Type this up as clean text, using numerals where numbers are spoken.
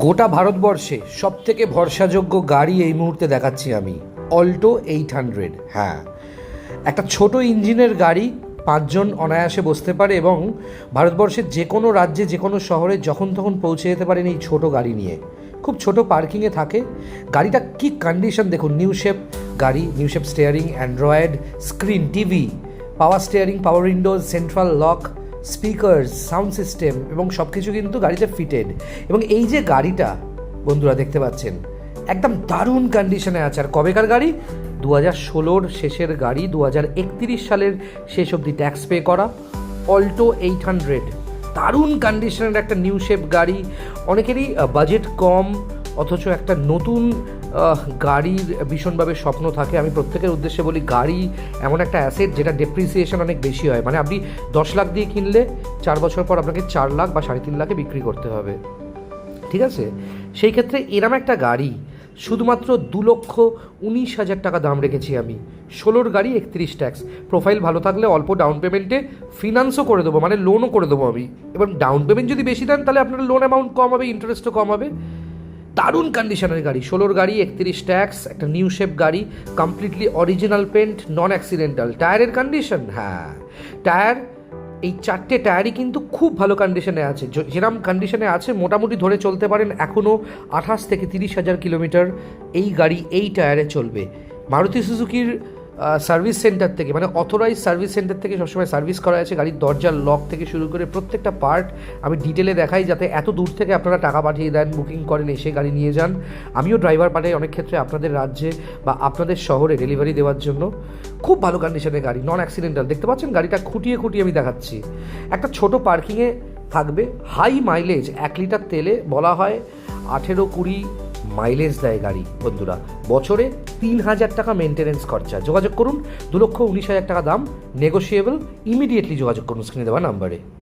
গোটা ভারতবর্ষে সবথেকে ভরসাযোগ্য গাড়ি এই মুহূর্তে দেখাচ্ছি আমি, অল্টো 800। হ্যাঁ, একটা ছোট ইঞ্জিনের গাড়ি, 5 জন অনায়াসে বসতে পারে এবং ভারতবর্ষের যে কোনো রাজ্যে যে কোনো শহরে যখন তখন পৌঁছে যেতে পারেন এই ছোট গাড়ি নিয়ে। খুব ছোট পার্কিংয়ে থাকে গাড়িটা। কি কন্ডিশন দেখুন, নিউ শেপ গাড়ি, new shape steering, android screen, TV, power steering, power windows, central lock, speakers, sound system এবং সব কিছু কিন্তু গাড়িতে ফিটেড। এবং এই যে গাড়িটা বন্ধুরা দেখতে পাচ্ছেন একদম দারুণ কন্ডিশনে আছে। আর কবেকার গাড়ি? 2016 শেষের গাড়ি, 2031 সালের শেষ অবধি ট্যাক্স পে করা অল্টো 800। দারুণ কন্ডিশনের একটা নিউ শেপ গাড়ি। অনেকেরই বাজেট কম অথচ একটা নতুন গাড়ির ভীষণভাবে স্বপ্ন থাকে। আমি প্রত্যেকের উদ্দেশ্যে বলি, গাড়ি এমন একটা অ্যাসেট যেটা ডেপ্রিসিয়েশন অনেক বেশি হয়। মানে আপনি 10 লাখ দিয়ে কিনলে 4 বছর পর আপনাকে 4 লাখ বা 3.5 লাখে বিক্রি করতে হবে, ঠিক আছে? সেই ক্ষেত্রে এরম একটা গাড়ি শুধুমাত্র 2,19,000 টাকা দাম রেখেছি আমি। 16 গাড়ি, 31 ট্যাক্স। প্রোফাইল ভালো থাকলে অল্প ডাউন পেমেন্টে ফিনান্সও করে দেবো, মানে লোনও করে দেবো আমি। এবং ডাউন পেমেন্ট যদি বেশি দেন তাহলে আপনার লোন অ্যামাউন্ট কম হবে, ইন্টারেস্টও কম হবে। দারুণ কন্ডিশনের গাড়ি, 16 গাড়ি, 31 ট্যাক্স, একটা নিউ শেপ গাড়ি, কমপ্লিটলি অরিজিনাল পেন্ট, নন অ্যাক্সিডেন্টাল। টায়ারের কন্ডিশন, হ্যাঁ, টায়ার এই 4টে টায়ারই কিন্তু খুব ভালো কন্ডিশনে আছে। যেরকম কন্ডিশনে আছে মোটামুটি ধরে চলতে পারেন এখনও 28 থেকে 30,000 কিলোমিটার এই গাড়ি এই টায়ারে চলবে। মারুতি সুজুকির সার্ভিস সেন্টার থেকে, মানে অথরাইজ সার্ভিস সেন্টার থেকে সবসময় সার্ভিস করা আছে। গাড়ির দরজার লক থেকে শুরু করে প্রত্যেকটা পার্ট আমি ডিটেলে দেখাই, যাতে এত দূর থেকে আপনারা টাকা পাঠিয়ে দেন, বুকিং করেন, এসে গাড়ি নিয়ে যান। আমিও ড্রাইভার পাঠাই অনেক ক্ষেত্রে আপনাদের রাজ্যে বা আপনাদের শহরে ডেলিভারি দেওয়ার জন্য। খুব ভালো কন্ডিশনের গাড়ি, নন অ্যাক্সিডেন্টাল। দেখতে পাচ্ছেন গাড়িটা খুঁটিয়ে খুঁটিয়ে আমি দেখাচ্ছি। একটা ছোট পার্কিংয়ে থাকবে, হাই মাইলেজ। 1 লিটার তেলে বলা হয় 18-20 মাইলেজ দেয় গাড়ি বন্ধুরা। বছরে 3,000 টাকা মেনটেনেন্স খরচা। যোগাযোগ করুন, 2,19,000 টাকা দাম, নেগোশিয়েবল। ইমিডিয়েটলি যোগাযোগ করুন স্ক্রিনে দেওয়া নাম্বারে।